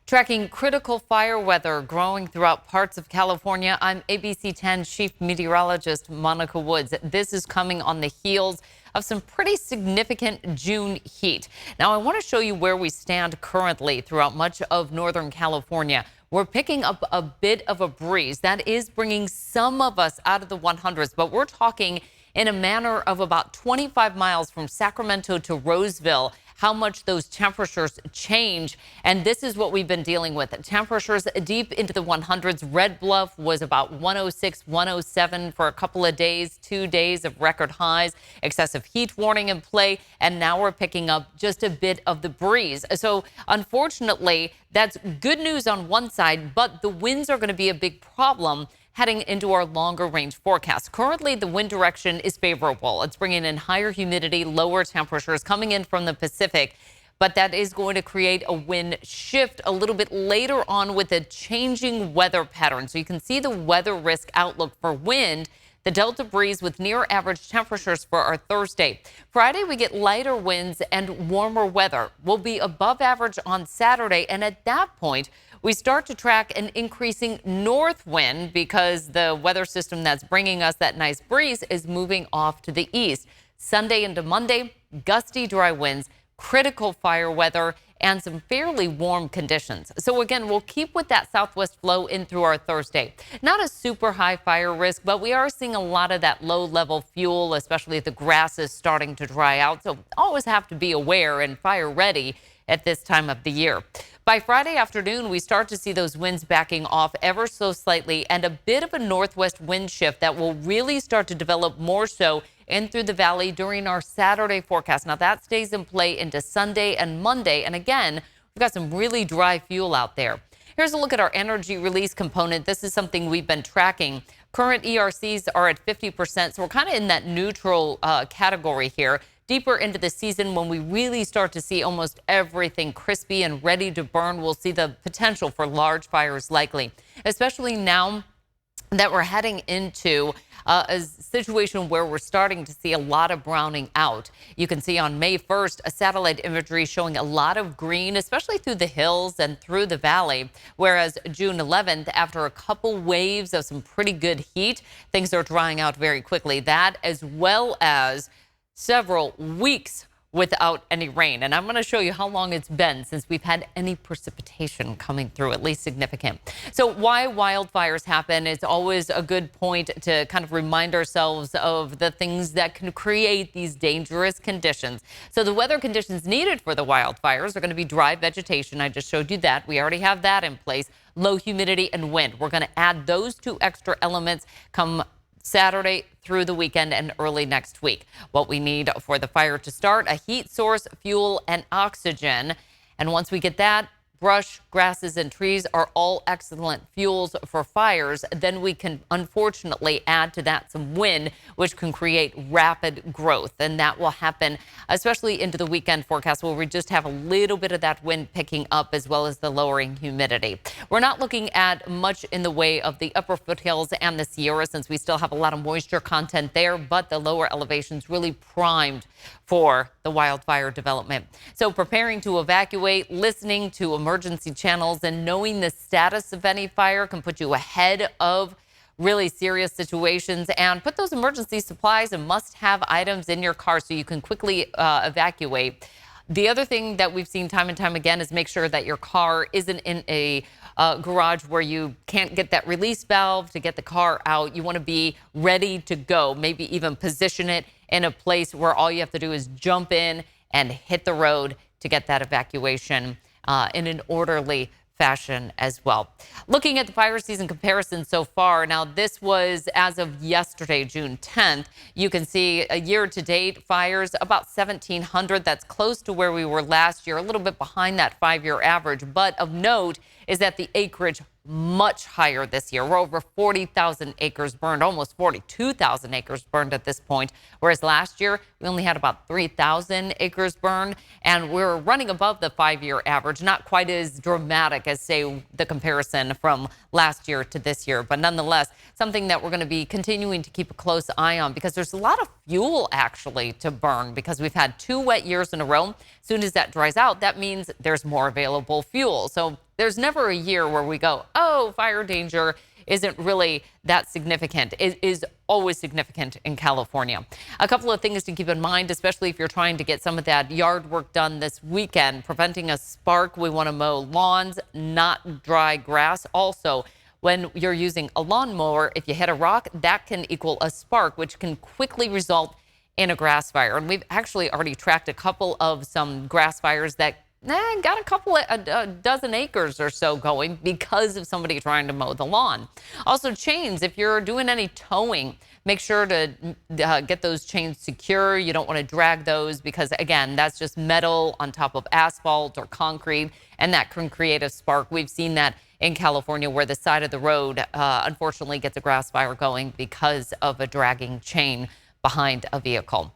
Tracking critical fire weather growing throughout parts of California, I'm ABC 10 Chief Meteorologist Monica Woods. This is coming on the heels of some pretty significant June heat. Now, I want to show you where we stand currently throughout much of Northern California. We're picking up a bit of a breeze that is bringing some of us out of the 100s, but we're talking in a manner of about 25 miles from Sacramento to Roseville, how much those temperatures change. And this is what we've been dealing with. Temperatures deep into the 100s. Red Bluff was about 106, 107 for a couple of days, 2 days of record highs, excessive heat warning in play. And now we're picking up just a bit of the breeze. So unfortunately, that's good news on one side, but the winds are going to be a big problem heading into our longer range forecast. Currently, the wind direction is favorable. It's bringing in higher humidity, lower temperatures coming in from the Pacific, but that is going to create a wind shift a little bit later on with a changing weather pattern. So you can see the weather risk outlook for wind. The Delta breeze with near average temperatures for our Thursday. Friday, we get lighter winds and warmer weather. We'll be above average on Saturday, and at that point, we start to track an increasing north wind because the weather system that's bringing us that nice breeze is moving off to the east. Sunday into Monday, gusty dry winds, critical fire weather, and some fairly warm conditions. So again, we'll keep with that southwest flow in through our Thursday. Not a super high fire risk, but we are seeing a lot of that low level fuel, especially if the grass is starting to dry out. So always have to be aware and fire ready at this time of the year. By Friday afternoon, we start to see those winds backing off ever so slightly and a bit of a northwest wind shift that will really start to develop more so in through the valley during our Saturday forecast. Now that stays in play into Sunday and Monday. And again, we've got some really dry fuel out there. Here's a look at our energy release component. This is something we've been tracking. Current ERCs are at 50%, so we're kind of in that neutral category here. Deeper into the season, when we really start to see almost everything crispy and ready to burn, we'll see the potential for large fires likely, especially now that we're heading into a situation where we're starting to see a lot of browning out. You can see on May 1st, a satellite imagery showing a lot of green, especially through the hills and through the valley. Whereas June 11th, after a couple waves of some pretty good heat, things are drying out very quickly. That as well as several weeks without any rain. And I'm going to show you how long it's been since we've had any precipitation coming through, at least significant. So why wildfires happen, it's always a good point to kind of remind ourselves of the things that can create these dangerous conditions. So the weather conditions needed for the wildfires are going to be dry vegetation. I just showed you that. We already have that in place. Low humidity and wind. We're going to add those two extra elements come Saturday through the weekend and early next week. What we need for the fire to start, a heat source, fuel, and oxygen. And once we get that, brush, grasses, and trees are all excellent fuels for fires. Then we can unfortunately add to that some wind, which can create rapid growth. And that will happen, especially into the weekend forecast, where we just have a little bit of that wind picking up as well as the lowering humidity. We're not looking at much in the way of the upper foothills and the Sierra, since we still have a lot of moisture content there, but the lower elevations really primed for the wildfire development. So preparing to evacuate, listening to emergency channels, and knowing the status of any fire can put you ahead of really serious situations, and put those emergency supplies and must-have items in your car so you can quickly evacuate. The other thing that we've seen time and time again is make sure that your car isn't in a garage where you can't get that release valve to get the car out. You want to be ready to go, maybe even position it in a place where all you have to do is jump in and hit the road to get that evacuation in an orderly fashion as well. Looking at the fire season comparison so far, now this was as of yesterday, June 10th. You can see a year-to-date fires about 1,700. That's close to where we were last year, a little bit behind that 5-year average. But of note is that the acreage much higher this year. We're over 40,000 acres burned, almost 42,000 acres burned at this point, whereas last year we only had about 3,000 acres burned, and we're running above the 5-year average. Not quite as dramatic as, say, the comparison from last year to this year, but nonetheless, something that we're going to be continuing to keep a close eye on, because there's a lot of fuel actually to burn, because we've had 2 wet years in a row. As soon as that dries out, that means there's more available fuel. So There's never a year where we go, oh, fire danger isn't really that significant. It is always significant in California. A couple of things to keep in mind, especially if you're trying to get some of that yard work done this weekend. Preventing a spark, we want to mow lawns, not dry grass. Also, when you're using a lawnmower, if you hit a rock, that can equal a spark, which can quickly result in a grass fire. And we've actually already tracked a couple of some grass fires that got a dozen acres or so going because of somebody trying to mow the lawn. Also, chains, if you're doing any towing, make sure to get those chains secure. You don't want to drag those because, again, that's just metal on top of asphalt or concrete, and that can create a spark. We've seen that in California where the side of the road, unfortunately, gets a grass fire going because of a dragging chain behind a vehicle.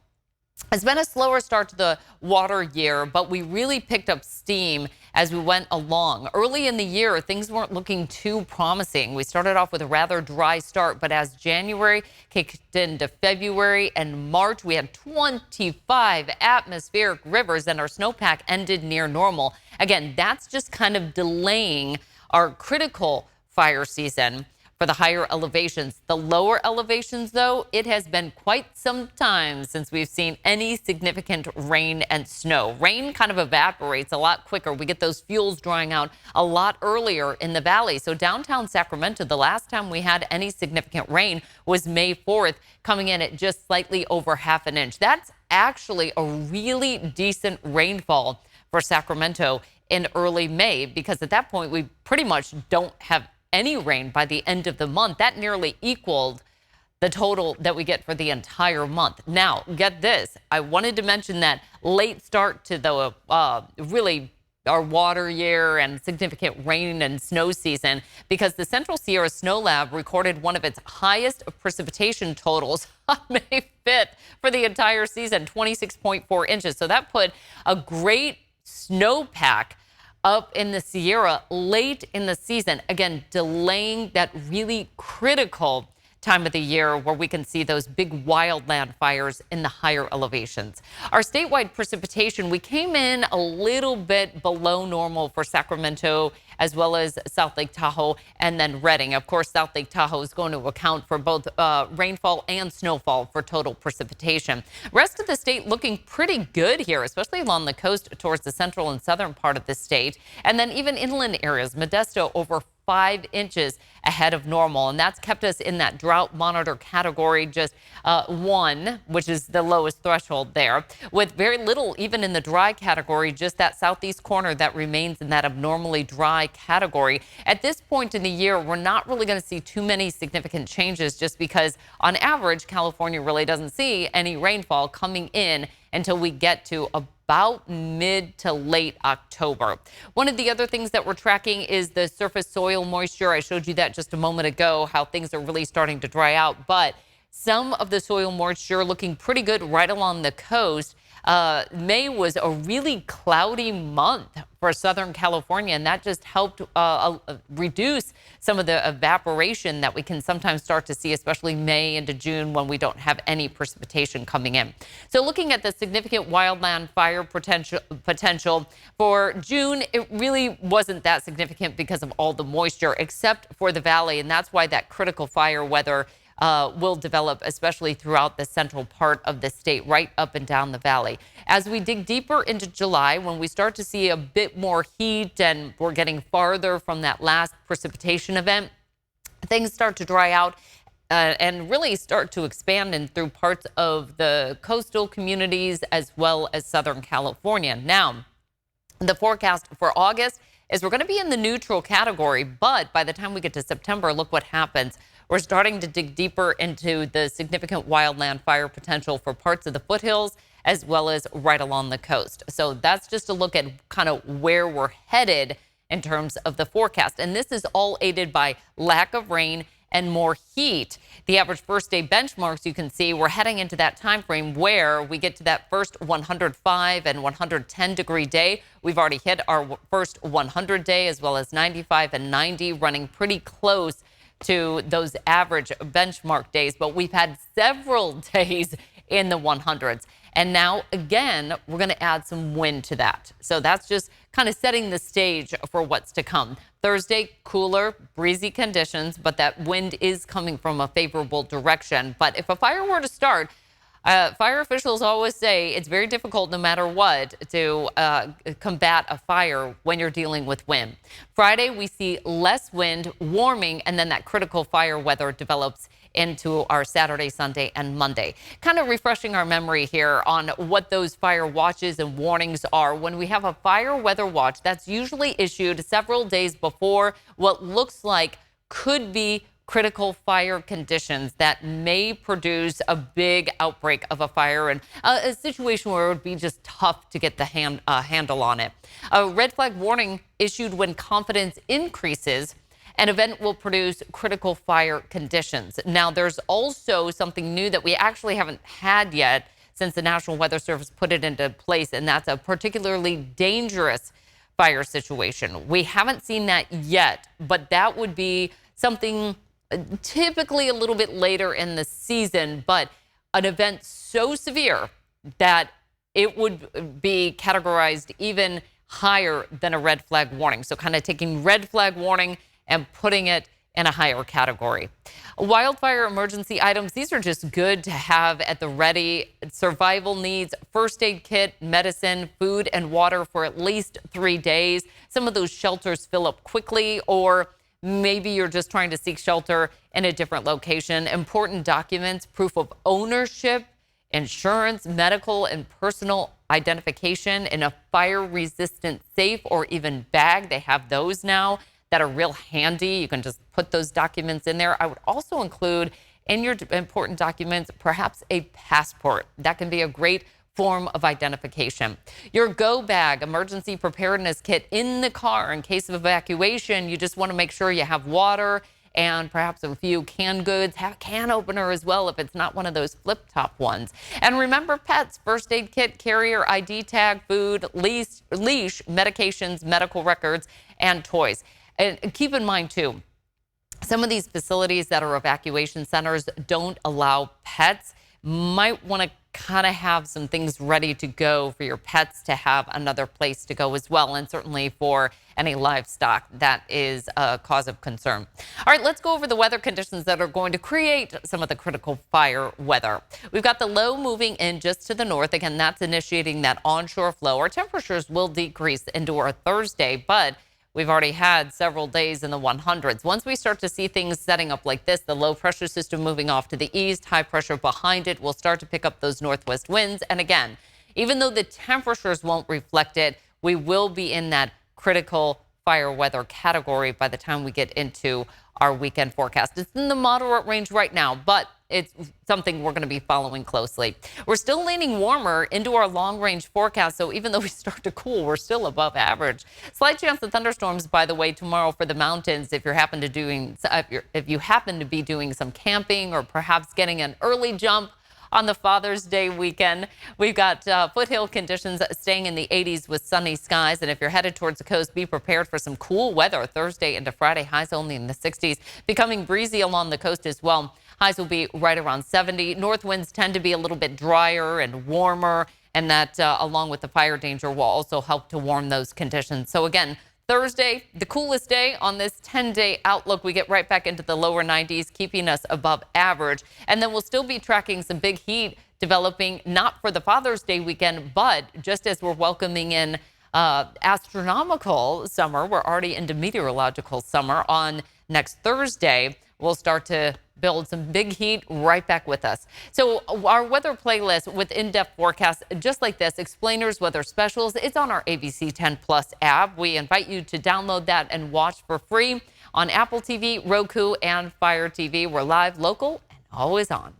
It's been a slower start to the water year, but we really picked up steam as we went along. Early in the year, things weren't looking too promising. We started off with a rather dry start, but as January kicked into February and March, we had 25 atmospheric rivers and our snowpack ended near normal. Again, that's just kind of delaying our critical fire season for the higher elevations. The lower elevations, though, it has been quite some time since we've seen any significant rain and snow. Rain kind of evaporates a lot quicker. We get those fuels drying out a lot earlier in the valley. So downtown Sacramento, the last time we had any significant rain was May 4th, coming in at just slightly over ½ an inch. That's actually a really decent rainfall for Sacramento in early May, because at that point we pretty much don't have any rain by the end of the month. That nearly equaled the total that we get for the entire month. Now, get this. I wanted to mention that late start to the really our water year and significant rain and snow season, because the Central Sierra Snow Lab recorded one of its highest precipitation totals on May 5th for the entire season, 26.4 inches. So that put a great snowpack up in the Sierra late in the season, again, delaying that really critical time of the year where we can see those big wildland fires in the higher elevations. Our statewide precipitation, we came in a little bit below normal for Sacramento as well as South Lake Tahoe and then Redding. Of course, South Lake Tahoe is going to account for both rainfall and snowfall for total precipitation. Rest of the state looking pretty good here, especially along the coast towards the central and southern part of the state. And then even inland areas, Modesto over 5 inches ahead of normal. And that's kept us in that drought monitor category, just 1, which is the lowest threshold there, with very little even in the dry category, just that southeast corner that remains in that abnormally dry category. At this point in the year, we're not really going to see too many significant changes, just because on average, California really doesn't see any rainfall coming in until we get to about mid to late October. One of the other things that we're tracking is the surface soil moisture. I showed you that just a moment ago, how things are really starting to dry out, but some of the soil moisture looking pretty good right along the coast. May was a really cloudy month for Southern California, and that just helped reduce some of the evaporation that we can sometimes start to see, especially May into June when we don't have any precipitation coming in. So looking at the significant wildland fire potential for June, it really wasn't that significant because of all the moisture, except for the valley, and that's why that critical fire weather will develop, especially throughout the central part of the state, right up and down the valley. As we dig deeper into July, when we start to see a bit more heat and we're getting farther from that last precipitation event, things start to dry out and really start to expand in through parts of the coastal communities as well as Southern California. Now, the forecast for August is we're going to be in the neutral category, but by the time we get to September, look what happens. We're starting to dig deeper into the significant wildland fire potential for parts of the foothills as well as right along the coast. So that's just a look at kind of where we're headed in terms of the forecast. And this is all aided by lack of rain and more heat. The average first day benchmarks, you can see we're heading into that time frame where we get to that first 105 and 110 degree day. We've already hit our first 100 day as well as 95 and 90, running pretty close to those average benchmark days, but we've had several days in the 100s. And now, again, we're going to add some wind to that. So that's just kind of setting the stage for what's to come. Thursday, cooler, breezy conditions, but that wind is coming from a favorable direction. But if a fire were to start, fire officials always say it's very difficult no matter what to combat a fire when you're dealing with wind. Friday, we see less wind, warming, and then that critical fire weather develops into our Saturday, Sunday, and Monday. Kind of refreshing our memory here on what those fire watches and warnings are. When we have a fire weather watch, that's usually issued several days before what looks like could be critical fire conditions that may produce a big outbreak of a fire and a situation where it would be just tough to get the handle on it. A red flag warning issued when confidence increases. An event will produce critical fire conditions. Now, there's also something new that we actually haven't had yet since the National Weather Service put it into place, and that's a particularly dangerous fire situation. We haven't seen that yet, but that would be something typically a little bit later in the season, but an event so severe that it would be categorized even higher than a red flag warning. So kind of taking red flag warning and putting it in a higher category. Wildfire emergency items, these are just good to have at the ready. Survival needs, first aid kit, medicine, food, and water for at least 3 days. Some of those shelters fill up quickly, or maybe you're just trying to seek shelter in a different location. Important documents, proof of ownership, insurance, medical, and personal identification in a fire-resistant safe or even bag. They have those now that are real handy. You can just put those documents in there. I would also include in your important documents, perhaps a passport. That can be a great form of identification. Your go bag, emergency preparedness kit in the car in case of evacuation. You just want to make sure you have water and perhaps a few canned goods. Have a can opener as well if it's not one of those flip top ones. And remember pets, first aid kit, carrier ID tag, food, leash, medications, medical records, and toys. And keep in mind, too, some of these facilities that are evacuation centers don't allow pets. Might want to kind of have some things ready to go for your pets to have another place to go as well. And certainly for any livestock, that is a cause of concern. All right, let's go over the weather conditions that are going to create some of the critical fire weather. We've got the low moving in just to the north. Again, that's initiating that onshore flow. Our temperatures will decrease into our Thursday, but we've already had several days in the 100s. Once we start to see things setting up like this, the low pressure system moving off to the east, high pressure behind it will start to pick up those northwest winds. And again, even though the temperatures won't reflect it, we will be in that critical fire weather category by the time we get into our weekend forecast. It's in the moderate range right now, but it's something we're going to be following closely. We're still leaning warmer into our long range forecast. So even though we start to cool, we're still above average. Slight chance of thunderstorms, by the way, tomorrow for the mountains. If you happen to be doing some camping or perhaps getting an early jump on the Father's Day weekend, we've got foothill conditions staying in the 80s with sunny skies. And if you're headed towards the coast, be prepared for some cool weather Thursday into Friday. Highs only in the 60s, becoming breezy along the coast as well. Highs will be right around 70. North winds tend to be a little bit drier and warmer, and that along with the fire danger will also help to warm those conditions. So again, Thursday, the coolest day on this 10-day outlook. We get right back into the lower 90s, keeping us above average. And then we'll still be tracking some big heat developing, not for the Father's Day weekend, but just as we're welcoming in astronomical summer. We're already into meteorological summer. On next Thursday, we'll start to build some big heat right back with us. So our weather playlist with in-depth forecasts just like this, explainers, weather specials, it's on our ABC 10 Plus app. We invite you to download that and watch for free on Apple TV, Roku, and Fire TV. We're live, local, and always on.